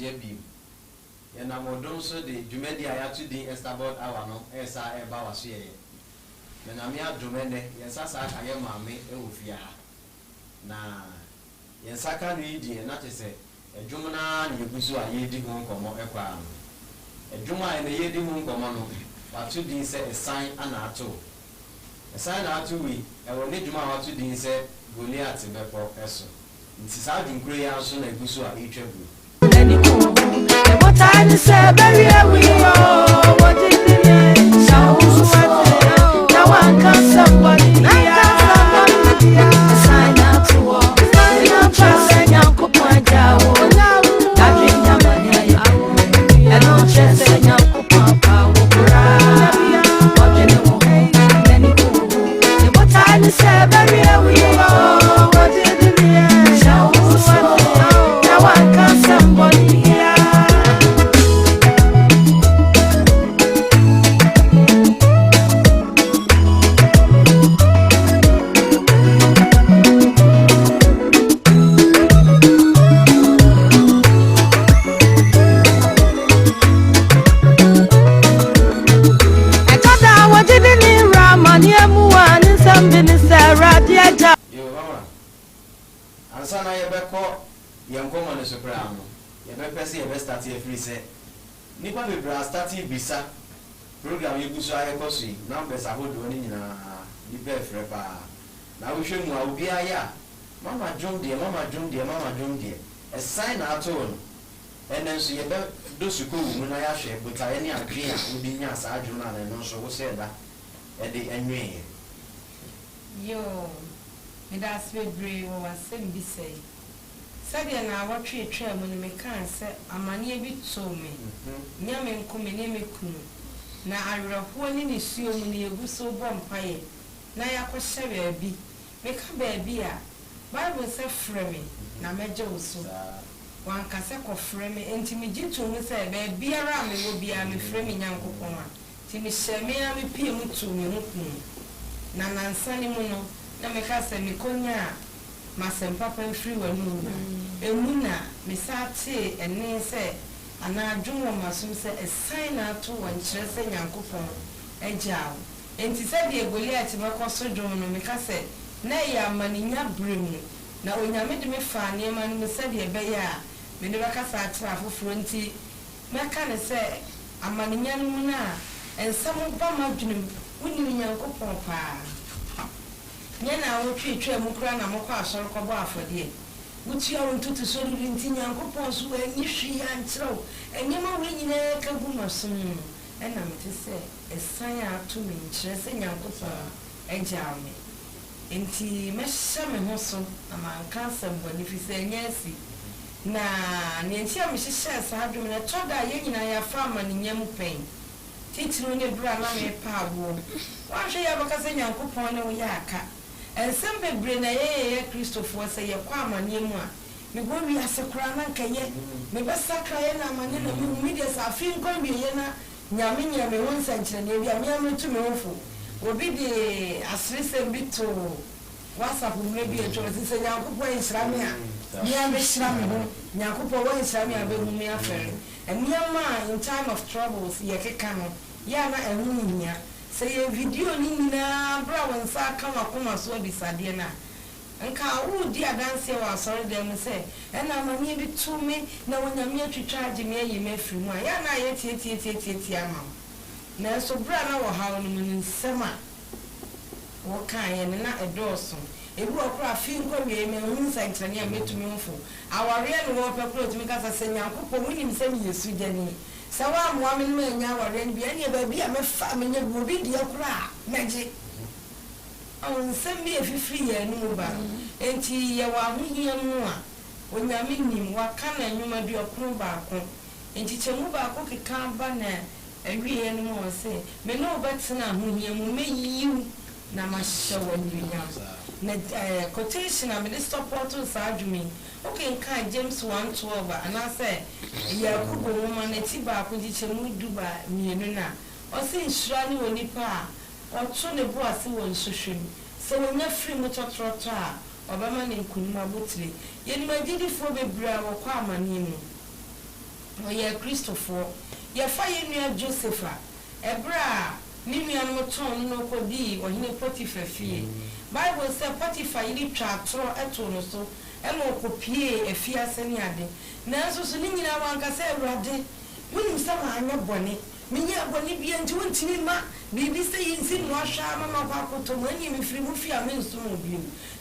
chia bi ye na modom so de dwumadi ayato din Estabod hour no esa eba waso ye me na me adwumene ye sasa aka ye maame e ofia na ye saka no yidi na tese edwumna na yegusu a ye di ho nkomo ekwa edwuma a na ye di ho nkomo no wato din se esan ana ato esan na ato wi e wo ne dwuma wato din se Goliath bepo eso nti sa di nkure ya so na egusu a etwabu what I say, baby, we are what it is. So, now I can't somebody. Sign out to war. I'm trusting Uncle Panja. I drink your money. I don't trust Uncle Papa. What I say, baby, we are what it is. So, now I can't somebody. Ansana ye beko yenkomo ne sopra no ye be pese ye be start ye free say nipa be bra start bisa program ye guso aye kosi numbers ahodo ni nyina ni be free pa na wo hwemu a obi aya mama jom de a sign ato no enen so ye be do suko wu na ya hwe buta ye ni adwen a obi nya sa adwen na no so wo se da e de enwe yo me that's very was same be say sabi na awotwe etwa mu ne me kan se amane bi to me nyame nkome ne me kunu na awerɛho ne ne suo mu ne eguso bɔ mpae na yakɔhyɛ baabi me ka baabi a bible se frɛ me na megye wo so wanka se kɔ frɛ me enti me gyitu mu se baabi ara me wo bia me frɛ me nyankopɔn a ti me hyɛ me a me pie mu to me ho kunu na nansane mu no na me ka se me konya masem papa free wanu na emu na me sate ene se ana adwumo masum se esan na to wan kyerɛ se nyankopɔn agyaw enti se de Goliath makoso dwom no me ka se na ya maninya bremu na onyame de me fa ne ma no se de be ya me ne baka sa atra foforo nti me ka ne se amaninya no na ensam ba madwunim woni nyankopɔn pa nyana wo twetwa mu kura na mokɔ asɔre kɔbɔ afɔde wutia wo ntutu so ri nti nyankopɔn so ani hwi ya nkyerɛw enyema wo nyina ka gu masom ɛna mete sɛ esan ato me nkyerɛ sɛ nyankopɔn agyaw me enti mɛhyɛ me ho so na manka asɛm bɔne fi sɛ nyasi na ne enti a mehyehyɛ saa adwom na tɔda yɛ nyina yɛafa ama ne nyam pɛn titiri ne bra na me pa abo wahwɛ yɛ bɛka sɛ nyankopɔn ne wo yɛ aka ensem bebre na ye Christopher say ye kwa amane mu a me go wi asekura na nka ye me be sakra ye na amane na me media sa fi nko wi ye na nyame nyame won sankyere na bia me ametu me wofo obi de asrese bi to WhatsApp mu bi e to se nyankopɔ nsira me a me amesira me ho nyankopɔ won nsira me a be mu me afere emiama in time of troubles ye keka no ya na enu nya say video ni nyina bra won sa ka makoma so bisade na nka wo di adanse wa sorry dem say na manye bi to me na wonyame atwitwa age me ayi me afiri mu a ya na ye tie ama na so bra na wo ha no mun nsema wo kan ye na edoso ebu okra fi nko wie me hun sa nkyerene a metumi mfo aware no wo pepro tumi ka sa nyankopɔ munim sɛ me Yesu gani sawa mo amen me nya aware no bia ne ba bia me fa me nya obi dia kra meje on sem bi efifiri ye no ba enti ye wa hohia no a onyame nim wa ka na nwuma du okro ba ko enti chemu ba ko keka ba na awie no mo se me no betena hohia mu meyiu na ma hyewa nyunya na quotation am the support to sadwumi okay nka James 1:12 ana say Yakubu woman na ti ba ko giche mu duba mienu na o se nsura ni woni pa o to ne bo ase won hwehwem se wonya free mu totroto a obama ne nkunuma botire ye ni magidi fo bebra wo kwa amane mu oye Christopher ye fa ye nua Josepha ebra ni nua no ton no kodi ohine Potiphar fie Bible say Potiphar yiri twa tro eto no so eno kopie efiase ne ade nanso so ni nyina wanka say Awurade woni sama anya bone minya bone bia nti wontini ma bibi say yinsi no ahwa mama kwa koto mani mfiri mu fia menso mo bi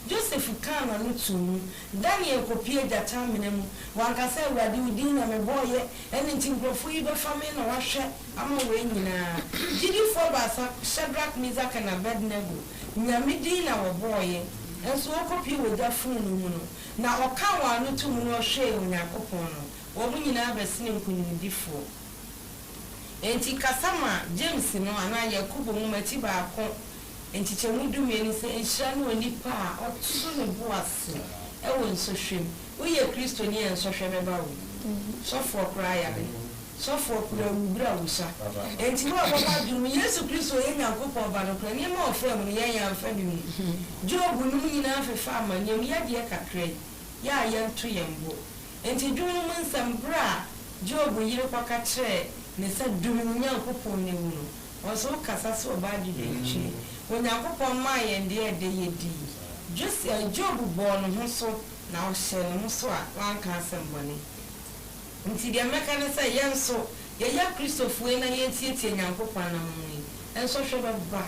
Joseph kana no tunu Daniel kopie data menemu wanka say Awurade udin na me boye ene nti nkrofo yi be fa me na wahwe ama we nyina gidi for basa Shadrach Meshach and Abednego nyame din na wo boye enso kopie we da funu mu no na okawa no tumu no hwe Onyankopon no wo mu nyina besine nkunimdifo enti kasama James no ana Yakubu mu mati ba ko enti chemu dumeni se enhira no onipa otuso ne boase ewo nsohwem wo ye Kristo ni ensohwe beba wo sofo kra ya be sofo kra ubra wusa enti no baba dum Yesu Kristo ye Nyankopon ba no kra ni ma ofem no ye yan fa bi mu Job no nyina fefa amanyam ye de kakra ya yanto yembo enti dum mu nsambra Job yire kwaka kire ne sa dum Nyankopon ne wuro oso kasa so ba di de Onyankopon ma ye ndie de yedi Job bo no ho so na o hye no so a wanka asembone nti de meka ne say yenso ye ya Christopher na ye tietie Nyankopon na mo enso hwe baba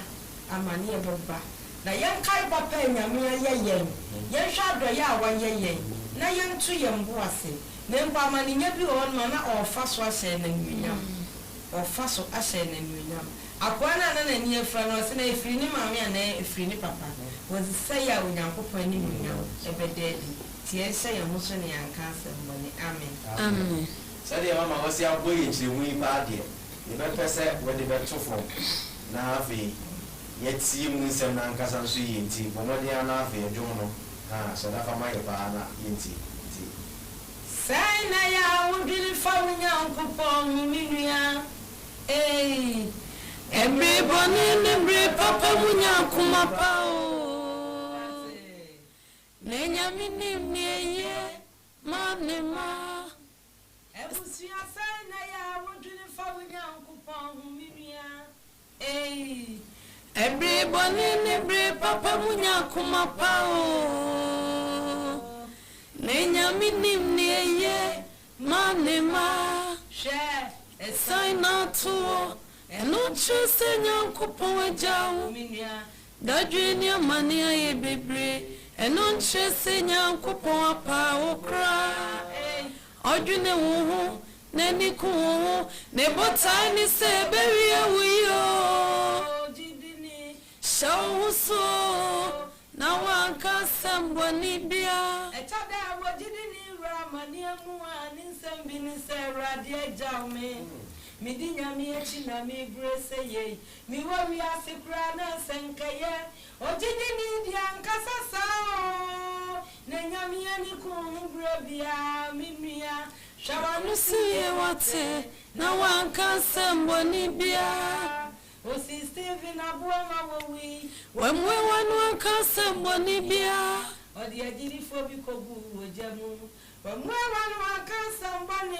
amane ye baba na yen kai papa nyame ye yen hwa do ya wa ye yen na yen tu ye mbo ase na mbo amane nya bi won ma na ofa so ahye na nwunyam ofa so ahye na nwunyam akwana na ni efra no se na efiri ni maame ana efiri ni papa was say ya Onyankopon ni nwunyam ebededi tie se ya muso ne yanka asembone amen Sadi mama wasi aboye chiremu ipa de ne be pese we de be tofo na afi yeti mu nsem na nkasa nso yenti bomode ana afi edwom no so da fa mai ba na yenti sai na ya wudili fa Onyankopon minua everybody nembre papa Onyankoma pa o nenya minim niye manema ebusia sai na ya wudili fa Onyankopon minua everybody nembre papa Onyankoma pa o nenya minim niye manema share sai na to eno chese Nyankopon ajawo minua dadwe amane aye bebre eno chese Nyankopon apa okra odwene wo ho na ni ko ho ne botai ni se bewie wuyo jidini shawso na wanka samboni bia etada wo jidini ramani amu ani sambi ni se radi ajame midinya mi echi na mi brese ye mi wo wi asekura na senkaye ojidini dia nkasa sao na nyami ani ko ngro bia mimia shawanu siye wate na wanka samboni bia osi Stephen abuama wowi wemwe wanu wanka samboni bia odi ajiri fobi kogu ojamu wemwe wanu wanka samboni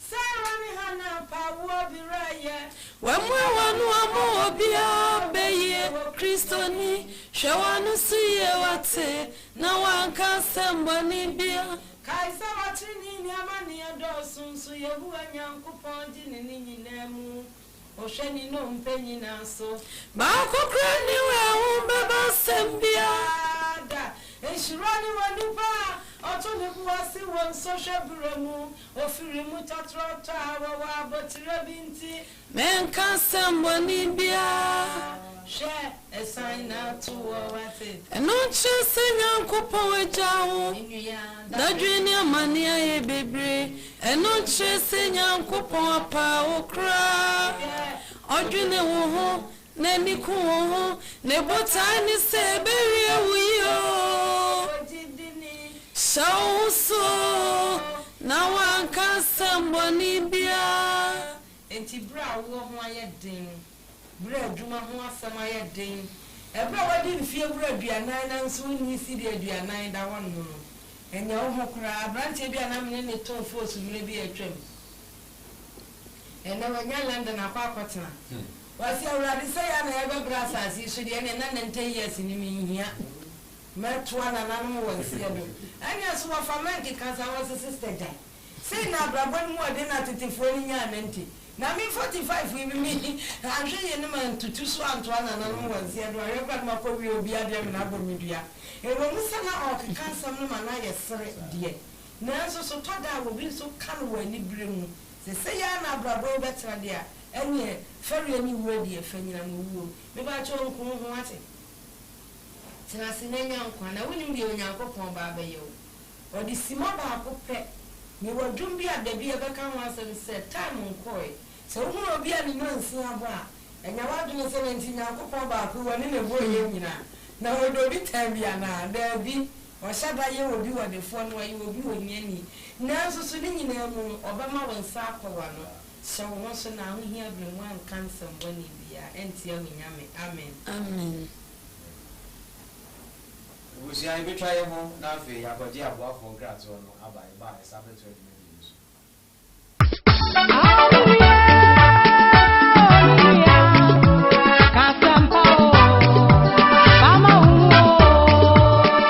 Sarani hana pawo biraye wemwe wanu amo obia beye Kristoni shawanu siye wate na wanka samboni bia kaisa watini ni amani adosunsu yehu Nyankopon jini nyinemu osheni no mpenyi naso ba kokrani we umbeba sembia da eshirani wanupa otone buwasi won social bremu ofirimu tatrota wa abotire binti menka samboni bia she esaina to wate eno chese Nyankopon ajawo dadwe amane aye bebre eno chese Nyankopon apa okra odwene wo ho na ni ko ho ne botai ni se bewie wuyo shawso na wanka samboni bia enti bra wo ho ayedin bra adwuma ho asam ayedin ebra wadi mfie bra aduanan na nso ni si de aduanan da won no enya wo ho kra branche bia na mene ne ton fo su mele bi atwam and then when you land in a quackotna. Was you already say I never brass as you should end and 10 years in me here. Met one and animal was here. And yes, what for man because I was a sister there. Say now, one more than at it for any empty. Now, me 45 with me. I'm sure you know to 2 swans, one and animal was here. I record my copy will be a damn and Abu Media. And when we send out, we can't some man, I sorry, dear. Now, so thought I will be so calm when you bring. They say, I'm a bravo better, dear. And yet, very anywhere, dear Fanny and Woo. Maybe I told him what it. I see no young one, I wouldn't be a young couple by you. Or the Simaba pet. Me were Jumbia, the beer become once and said, time on coy. So who will be any man see a bar? And you want to 17 young couple back who were in a boy. Now, we'll be Tambiana, there be, or Shabba, you will be on the phone where you will be with me. Now, so sitting in a room, Obama and Sapa one. So once now, we have been one cancer when he be and tell me, Amen. Amen. We see I be trying home now for you, but you have work for grads or no, by Estabod to use.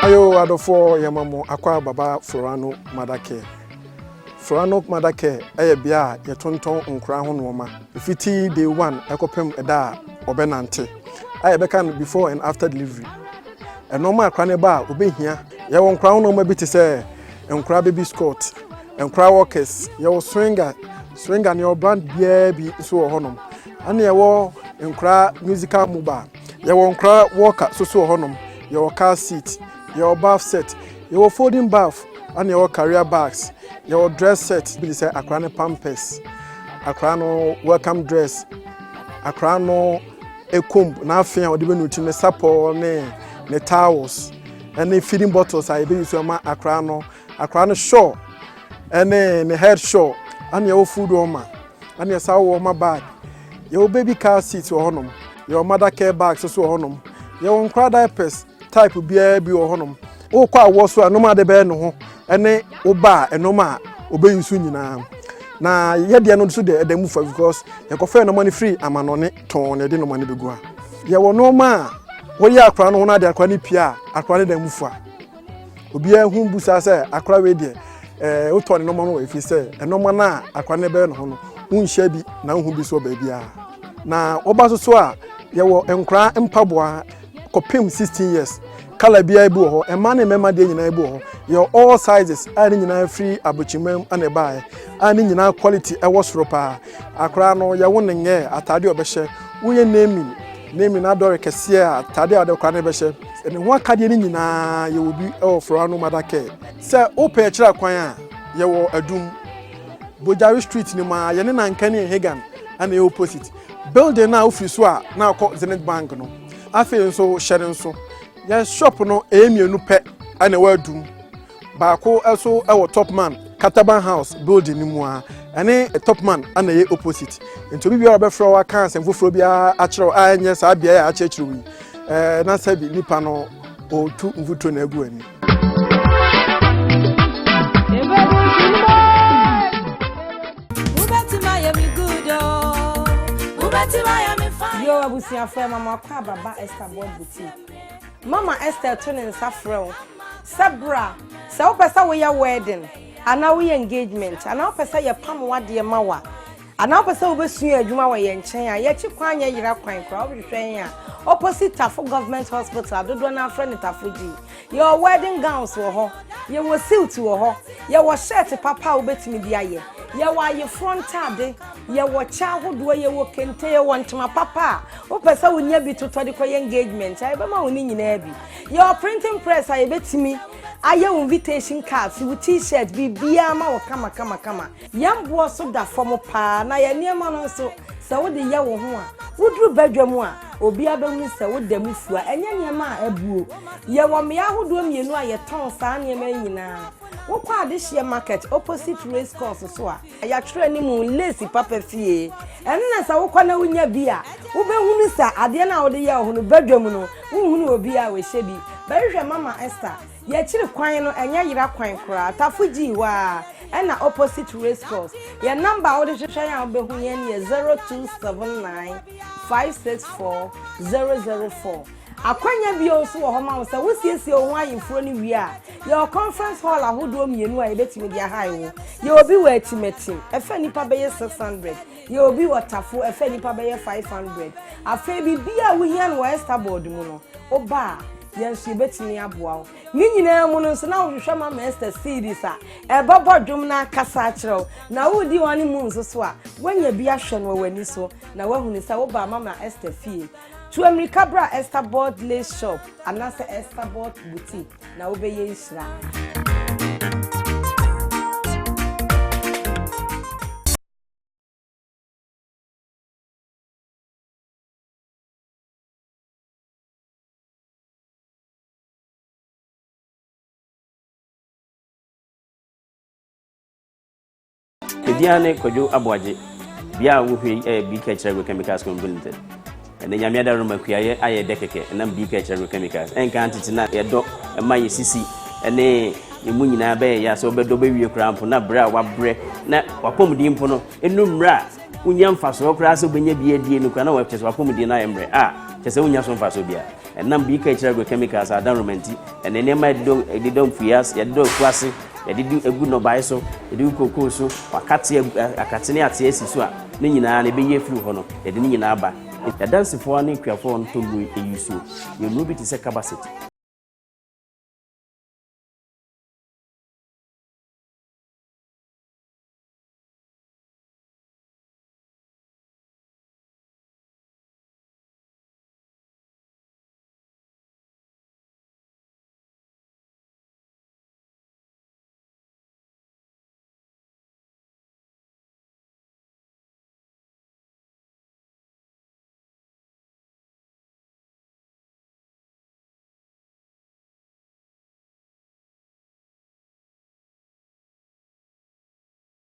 Ayo adofo yamamo akwa baba Florano Madake. Florano Madake bia ye tonton nkra ho noma. Fiti day 1 ekopem eda obenante. Aye beka before and after delivery. A normal crane bar, obehia, your crown no maybe to say, and crab baby Scott, and cry walkers, your swinger, and your brand baby so honum, and your war and cry musical mobile, your one cry walker so honum, your car seat, your bath set, your folding bath, and your career bags, your dress set, be say a crown pampers, a crown welcome dress, a crown a comb, nothing or even to the supper name. The towels and the feeding bottles I be use my acrano shawl and then the head shawl and your food warmer and your sour warmer bag, your baby car seats or honum, your mother care bags also honum, your own crowd diapers type of beer be or honum. Oh, quite was so no matter the no and then oba and no ma obey you soon now. Now, yet they are not so the move because you can no money free. I'm on it, torn, I didn't money to go. You were no ma. What ya crown on the aquani pia, aquani de mufa. Obia whom busa say, aqua radio, Utoni no man if he say, and no mana, aquane burn hono, unshabby, now who be so baby. Now, Obaso soa, ya were encra and pabwa, copim 16 years, Calabia buho, and money member de in a buho, your all sizes, adding in a free abuchimem and a buy, adding in our quality a was ropa, a crano, ya wondering air, a tadio beshe, we naming. Naming Adore Cassia, Tadia de Cranebeshe, and one cardian you will be Florano Madake. Sir, Ope Chiraquaya, you were a doom. Bojari Street, Nima, Yanina and Kenny Hagan, and the opposite. Building now, Friswa, now called Zenith Bank. No, I feel so, Sharon so. Yes, shop no, Amy, no pet, and a word doom. Bako also our top man, Kataban House, building Nimua. And a top man and the opposite. And to be our for our cans and Vuphobia, Achro, yes, I be a church. Nasabi Lipano or 2 Vutonegueni. Yo, I will see a friend, Mama Baba Estabod boutique. Mama Esther turning saffron. Sabra, so pesa we are wedding. And now we engagement. And now pesa ye pam wa de mawa. And now pesa obesu adwuma wa ye nchen ye chikwanya yira kwan kra obhwehwen a opposite Tafo government hospital dodo na friend Tafoji. Your wedding gowns wo ho. Ye wo suit wo ho. Ye wo shirt papa obetimi dia ye. Ye wa ye frontade. Ye wo cha hodo ye wo kente ye wo ntoma papa. O pesa wonya bi toto de koye engagement. Ai be ma woni nyina bi. Your printing press ai betimi aye invitation cards with t-shirt bibia ma wo kama yambo so da form pa na ye niema no so se wo de ye wo ho a wodru badwam a obi abahu se wo da mufu a enye niema a abuo ye wo me ahodo mienu a ye ton sa niema nyina wo kwa adehye market opposite race course so a ya twere ni mu lace papa fie enna sa wo kwa na wonya bi a wo behunu sa ade na wo de ye ho no badwam no wo obi a we hye bi bahwe mama Esther ye chiri kwan no enya yira kwan kra Tafoji wa and opposite race course. Your number I would share ya be hu yen 0279 564 004. Akwanya bi oso wo homa wo se wo siesie wo ayimfro ni wi a your conference hall ahodo mienu a yebetimi dia high wo ye obi wa atimatim efa nipa be 600 ye obi watafo efa nipa be 500 afa bi bia wo hia no Estabod mu no oba yensu yebetimi aboa wo ni nyina mu no so na wo hwehwe ma Esther series a ebobo dwom na kasa akyerew na wo di wani mu nso so a wanya bi ahwe no wani so na wahunu sa wo ba mama Esther fie to America bra Estabod lace shop and that's Estabod boutique na obeye isra Ediane kojo abwaje bia wo hwe BK Chemical Chemicals Company Limited ene nyamia da roma kuaye aye dekeke na BK Chemical Chemicals enka antitina yedo ma yesisi ene emu nyina be ya so bedo be wie krampo na bra wa bre na wapomdi mpo no enumra unya mfaso kra so benya bia die no kra na wa chese wapomdi na yemre chese unya so mfaso bia ena BK Chemical Chemicals adaromenti ene ne ma edidom fias yedo kwase yɛde egu no bae so yɛde kokoo so wakate akate ne ate esi so a ne nyinaa ne bɛyɛ firi hɔ no yɛde ne nyinaa ba yɛdansefoɔ ne kwafoɔ no tɔmu eyi so yɛnu bi te sɛ capacity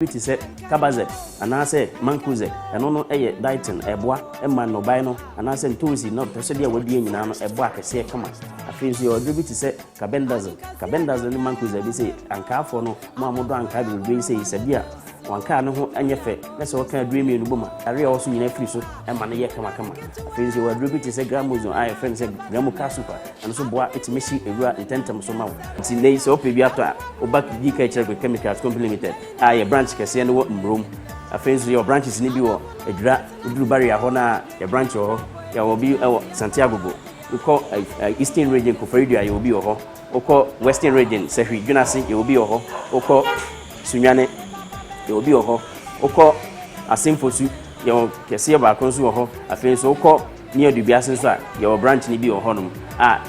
biti se kabaze anase mankuze eno no eye dighton eboa ema no bai no anase ntosi no pese dia wadie nyina no eboa kese kama afinzi o biti se kabendaze ni mankuze bi se ankafo no mo amodo anka bi se bia wanka no ho anyefe na se waka adremi no boma are also nyina firi so ema no ye kama afinzi o biti se gramozo ai friend se gramoka super eno so boa etimeshi ewura intentem so mawo ti nei se ope bi ato a obaki Chemical Chemicals Company Limited aye branch kese no mbrom afenso your branches ni bi wo edura uduru barrier ho na your branch ho ya wo bi Santiago go uko Eastern region ko Faridia ya obi ho uko Western region Sehwi Junase ya obi ho uko Sunyane ya obi ho uko Asimfosu ya kese ba konso ho afenso uko ni adubiase so a your branch ni bi ho no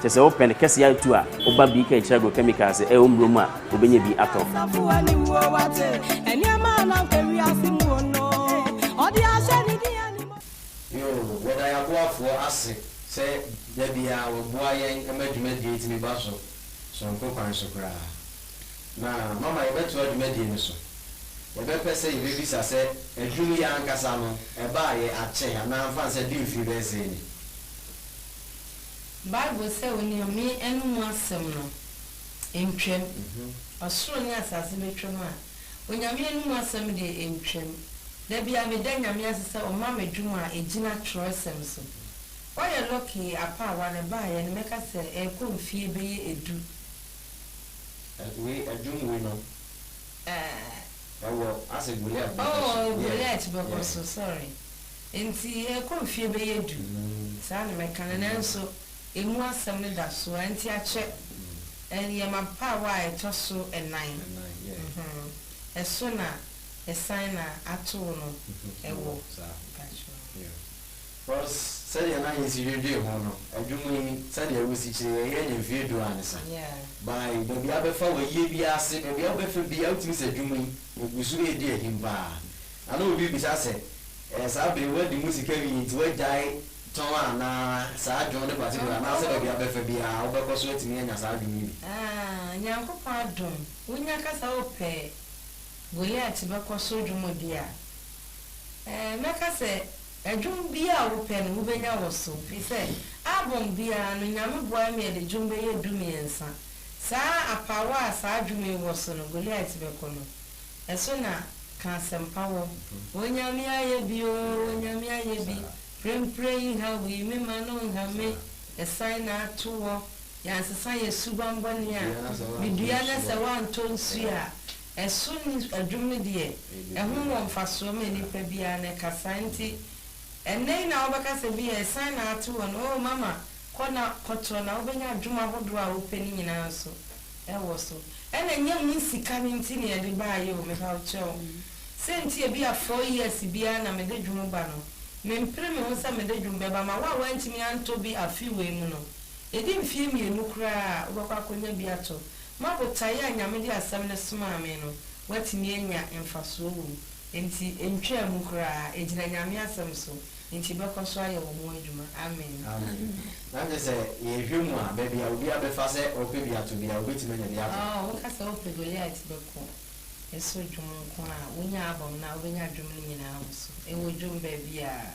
chese open kese ya tu a oba BK Chemical Chemicals ombrom a obenya bi ato whether I go for us say there be a boy and medicine to me basso so I'm going to cry. Now, Mamma, I bet to have medicine. The better say, babies, I said, a Julia and Casano, a buy a chair, and now fancy do if you there's any. Bible say when you me and one seminal in trim or soon as a symmetry. When you mean one seminary in trim, there be a medina miasa or Mamma Juma a Gina Troy Simpson. Why are lucky a power and buy and make us a cool fee be a do. We a doom we know. Oh, I said, we have. Oh, but so sorry. And see a cool fee be a do. San Mecan so. In one summer that so and check and yama power I toss so a 9. A sooner a signer at all a walk. First, say your 9 is your dear one. I do mean, say you will see any view to answer. By the other fellow, ye be asked, and the other be out to say, you mean, we should dear him bar. I know we be said, as I've been where the music into a die. Na sa John the particular na se be abefa bia obekọ so etimi anya sa adwumi nyankopọ adom wonya kasa ope Goliath bekọ so dwumo dia meka se adwum bia wo pe no benya wo so fi se abom bia no nyame boa me de dwum be ye dumiensa sa apawa sa adwumi wo so no Goliath bekọ no eso na ka sempa wo onyame aye bi o onyame aye bi praying how we me manon ha me esan na atowo ya sesa yesubambone a bidua na se wanto nsu a eso ni adwum de ehun wo mfaso me nipa bia na kasanti enne na obaka se bi esan na atowo no mama kona kotro na obenya adwuma hodo a openi nyina so ewo so ene nyam nsika nti ne de baaye o me ha cho senti e bia 4 years bia na me de dwuma ba no me mpre me ho sa me de dwuma ba ma wa ntimi anto bi afiwe mu no edi mfie mi enu kra obakwa konya bi ato mabotaye anyame de asam ne soma me no watimi enya emfaso wo enti entwa mu kra ejina nyame asam so enti bekoso aye wo mu adwuma amen na say ye hwemu a baby a obi abefa se ope bi ato bi a obetime nya bi ato wo ka se ope Goliath beko eso dwuma ko a wonya abom na obenya dwuma nyina so ewo dwuma baby a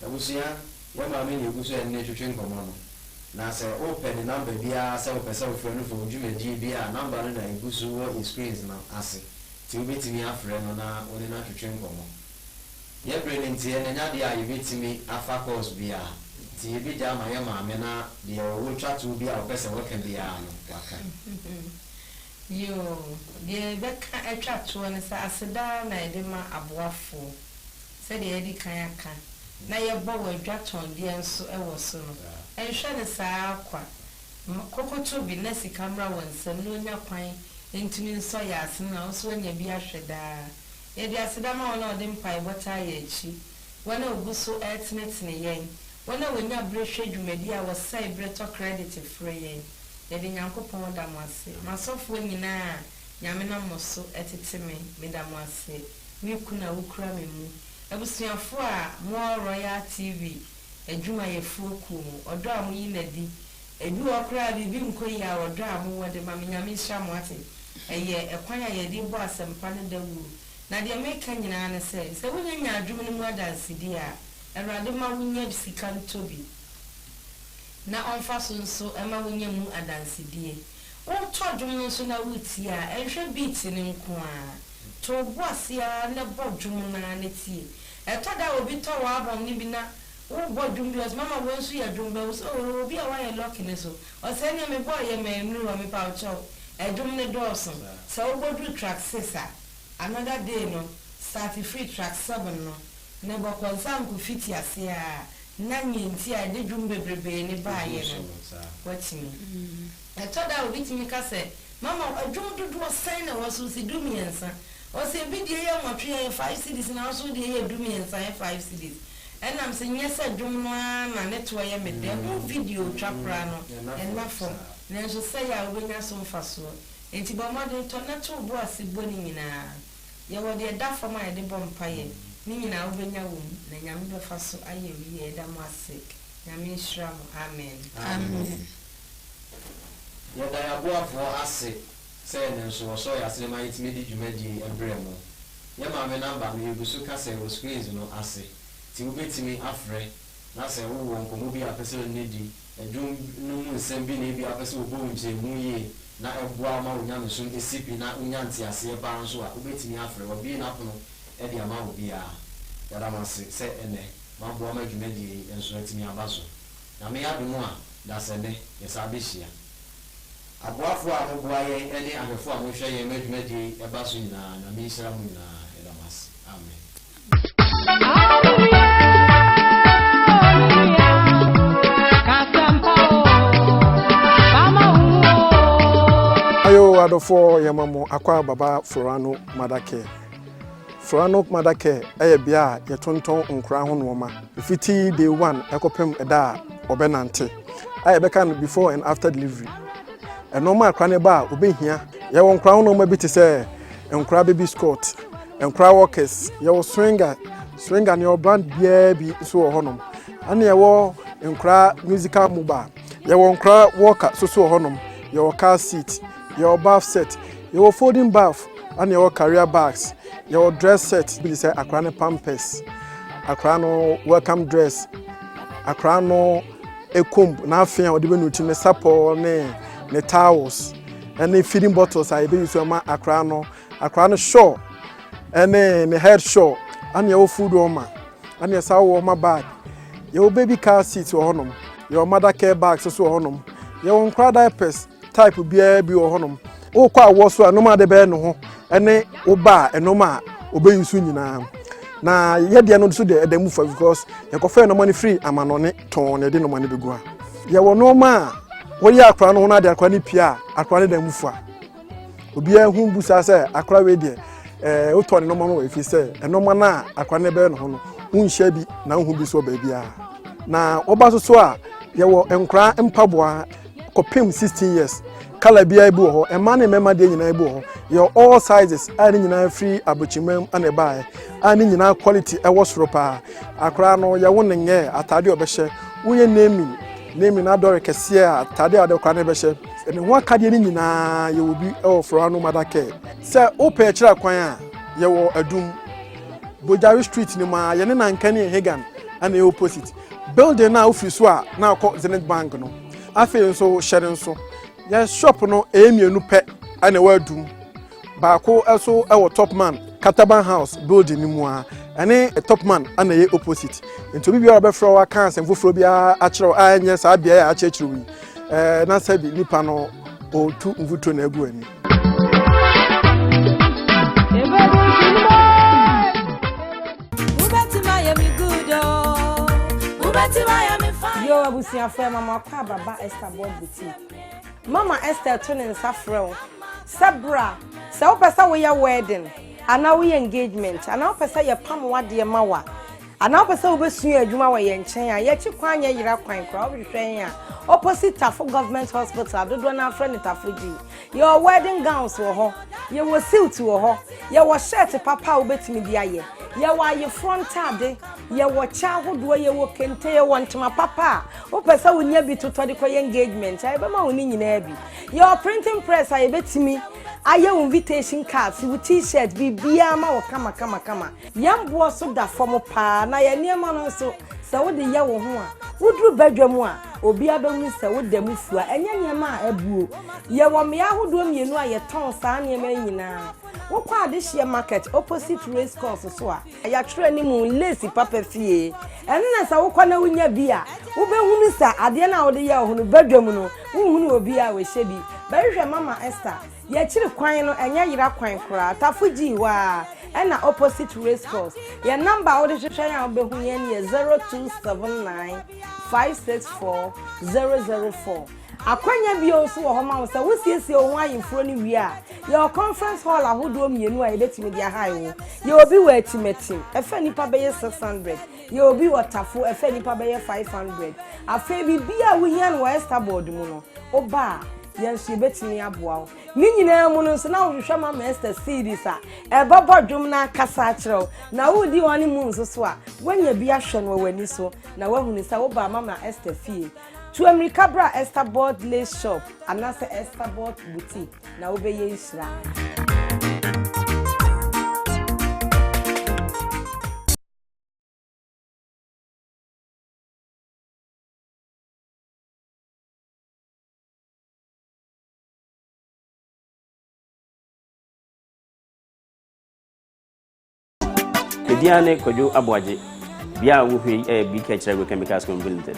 abusia ya ma me ne guso enne twetwe nkomo no na se open number bia se opese ofrenu fo dwumadi bia number no na iguso wo screens na ase ti obetimi afre no na one na twetwe nkomo ye brilliant ye na nya dia ye betimi afa course bia ti ye bi ja ma ye ma me na de wo twa to bia opese wo kan bia no waka yo de beka atwa to ne sa aseda na ede ma aboafo se de edi kan aka na ye bo wa dwaton de enso ewo so no enhwe ne saa kwa kokoto bi na si camera wonsam no nya kwan entimi nso ya ase na oso nya bi ahweda ye de aseda ma wona ode mpai bota ya echi wona oguso etnetne yen wona wonya brehwe dwumadi a wosai breto credit free yen ye de nyankopon da mo ase masofo nyina nyame na moso eteteme me da mo ase mi kuna wukura me mu abusuafo a mo Royal TV adwuma ye fuoku odo a mo yi nadi edu okra bibi nkoyi a odo a mo wode ma nyame hya mo ate eye ekwan a ye di bo asempa ne dawu na de meka nyina ne se wonya nya adwuma ne mu adansidi a erade ma wonya sika ntobi na onfa so nso ema wonya mu adansidi wo to adwuma nso na wuti a ehwe beat ne nko a to bo asia na bo adwuma na ne tie etoda obi to wa abon ni bi na wo bodum bi os mama wo nso ya dum be so obi a wa ye lucky ne so o se ne me boy ye me nru wa me pa o cho edum ne doson so wo bodu track 6 a another day no start free track 7 no ne bo konsam ku fiti ase a na nyenti a de dum bebrebe ne ba ye no watimi etoda obi timi ka se mama adum dudu o sen na wo so si dum yensa o se bi de ye mo twe 5 cedis na so de ye dum yensa 5 cedis and I'm saying yes, I don't want my network. I made them video chaprano and my phone. Then she say, I will not so fast. And Tibama didn't turn not to bossy bonning in a. You were there that for my debon pie. Meaning I'll bring your womb. Then I'm the fast, I hear that was sick. Yamin Shram, amen. Amen. Yet I have worked for us, saying, and so I say, my immediate medie and bremo. Yamma number, you go so cast a screens no assay. Ti ubetimi afre na se wo nkomo bi apese nedi edum no nsem bi na bi apese wo bo nje mu ye na eboa ma wonya no so esipi na wonya nti ase ba nso a ubetimi afre wo bi na pono e dia ma wo bi a ya da ma se ene ma boa ma dwumadi enso atimi abaso na me adu mu a da se ne yesa behia aboafo a mo boa ye ene ahwefo a mo hwe ye ma dwumadi e baso nyina na me hira mu nyina e da mas amen. Ayo adofo yamamo akwa baba Florano Madake eye bia ye tonton nkura ho noma fiti day 1 ekopem eda obenante aye beka no before and after delivery enoma akra ne ba obehia ye won nkura ho noma bi te se nkura baby scott nkura workers ye wo swinger ne o brand bia bi so ho nom ane ye wo nkura musical mobile ye wo nkura walker so ho nom ye wo car seat your bath set, your folding bath, and your carrier bags, your dress set, be say akrano pampers, akrano welcome dress, akrano ekumb, na afia or the nuti ne sapo ne towels, and the feeding bottles I be so ma akrano akra no shaw ene ne head shaw ane wo food oma ane sa wo ma bag your baby car seat wo honom your mother care bags so wo honom your nkra diapers type bia bi wo honom wo kwa wo so anoma de be no ho ene wo ba enoma obe yusu nyina na yede no so de edamu for because ye ko fe no money free amanone ton ne de no money be go a ye wo no ma wo ya akra no ho na de akra ne pia akra ne da mu fa obi ehun busa se akra we de wo ton no mo we fi se enoma na akra ne be no ho no unhia bi na hu bi so ba bia na oba so a ye wo enkra mpaboa kopem 16 years kala bia bi ho e ma na mema de nyina bi ho ye all sizes ani nyina free abochimam ana bae ani nyina quality e wo soro pa akra no ye wo nenye atade obehye wo ye nemi na dore kese a atade ade kwa na behye ene ho akade ni nyina ye obi e wo fro anu madake se o pe kira kwan a ye wo adum Bojawi street ni ma ye ne nankane Hagan ana e opposite building na office so a na akọ Zenith Bank no afi nso shere nso ya shop no emienu pe ana wadum baako eso e wo top man Kataban house building ni mu a ane top man ana ye opposite nto bi bia obefro wa kan sem foforo bia a kire anye sa bia ya akyekyere wi na sabi nipa no o tu mvuto na egu ani Yo abusia fo mama kwa baba Estabod boutique. Mama Esther to ne nsafrɛ Sabra se wo pesa wo ya wedding ana wo engagement ana wo pesa ye pam wade mawa ana wo pesa wo besu adwuma wo ye nkyɛn a ye chi kwan ye yira kwan kra wo hwehwɛn a opposite Tafo government hospital dodo na afrɛ ne Tafo G your wedding gowns wo ho ye wo suit wo ho ye wo shirt papa wo betimi bi aye ye wa ye frontade ye wo cha hodo ye wo kente ye wo ntoma papa wo pesa wo nya bi toto de koye engagement ai be ma wo ni nyina bi your printing press ai betimi aye invitation cards wo t-shirt bi bia ma wo kama yambo so da form pa na ye niema no so se wo de ye wo ho a wudru badwam a obi abamu se wo da mu fua enye niema a abuo ye wo me ahodo mienu a ye ton sa niema nyina wo kwa adehye market opposite race course so a ya twerɛ ni mu lace papa fie ɛnna sa wo kwa na wunya bi a wo behunu sa ade na wo de ye ho no badwam no wo hunu obi a we hye bi bɛhwɛ mama Esther ye kyiri kwan no enya yira kwan kora Tafo G wa ɛna opposite race course ye number wo de hwehwɛ ya wo behu ye ne 0279 564 004 akwanya bi oso wo homa wo se wo siesie wo ayimfro ni wi a your conference hall ahodo mienu a ebetimi dia hai wo ye obi wa atimatim efa nipa beye 600 ye obi wa Tafo efa nipa beye 500 afa bi bia wo hia no Estabod mu no oba yensu ebetimi aboa wo ni nyina mu no so na wo hwehwe mama Esther series a ebobo dwom na kasa akyerew na wo di woni mu nso so a wanya bi ahwe no wani so na wahunu sa wo ba mama Esther fie to America bra Estabod lace shop anase Estabod boutique na obeye isra Ediane Kojo Aboaje bia wo hwe BK Chagro Chemicals Company Limited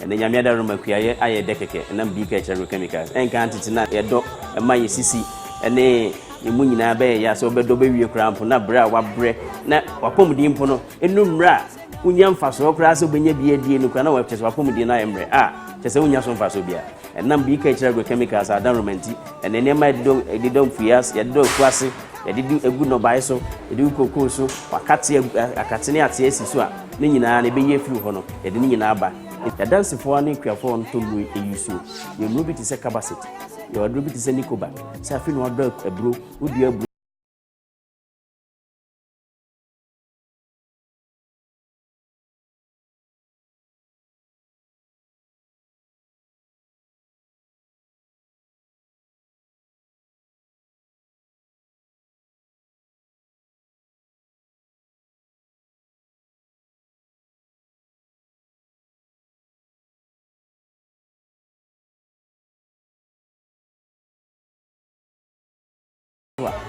ene nyame da roma kuaye aye dekeke na BK Chagro Chemicals enka antiti na ye do ma ye sisi ene emu nyina be ya so bedo be wie krampo na bra wa bre na wapomdi mpo no enu mra unya mfaso kra so benya bia die no kra na wapese wapomdi na emre chese unya so mfaso bia ena BK Chagro Chemicals adan romanti ene ne ma do fias ye do kwase yedi egu no bai so yedi kokoko so wakati akatene ate asi so a ne nyina na be ye firi ho no yedi ne nyina aba ya dance fo ani kwafo nto lu eyusu ye mu bi ti se capacity ye wadro bi ti se nikoba sa fi no wadro abro udi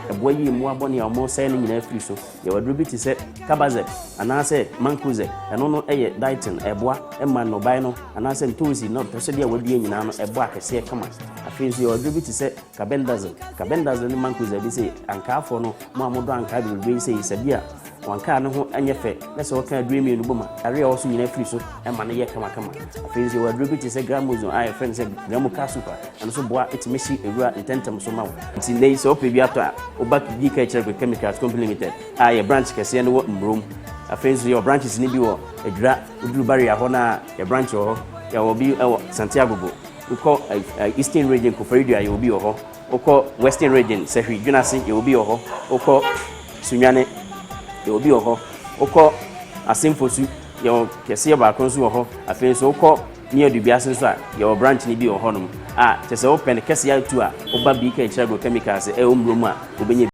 eboa yi mu abone amo sai ne nyina free so ye wadro bi ti se kabazet anase mankuze eno no eye dieten eboa ema no bai no anase ntosi no to so dia wadie nyina no eboa kese kama afin so ye wadro bi ti se kabendazem ne mankuze bi se ankafo no mo amodo anka bi se isabia wanka no ho anye fe na se woka adwemi no boma are ya oso nyina free so ema ne ye kama afin so ye wadro bi ti se gramozo ai friend se gramuka super and so boa itimeshi ewura intentem so mawo nti nei so opebi ato Boakye-Duah Chemicals Company Limited a branch kese no mbrom afenso your branches ni bi wo edura uduru barrier ho na your branch ho ya wo bi Santiago uko Eastern region ko Boakye-Duah ya wo bi ho uko Western region Sehwi Junase ya wo bi ho uko Sunyane ya wo bi ho uko Asemfosu ya wo kese ba konso ho afenso uko ni adubiase so a your branch ni bi ho no a tese open kese ya tu a oba Boakye-Duah Chemical e omrom a obenye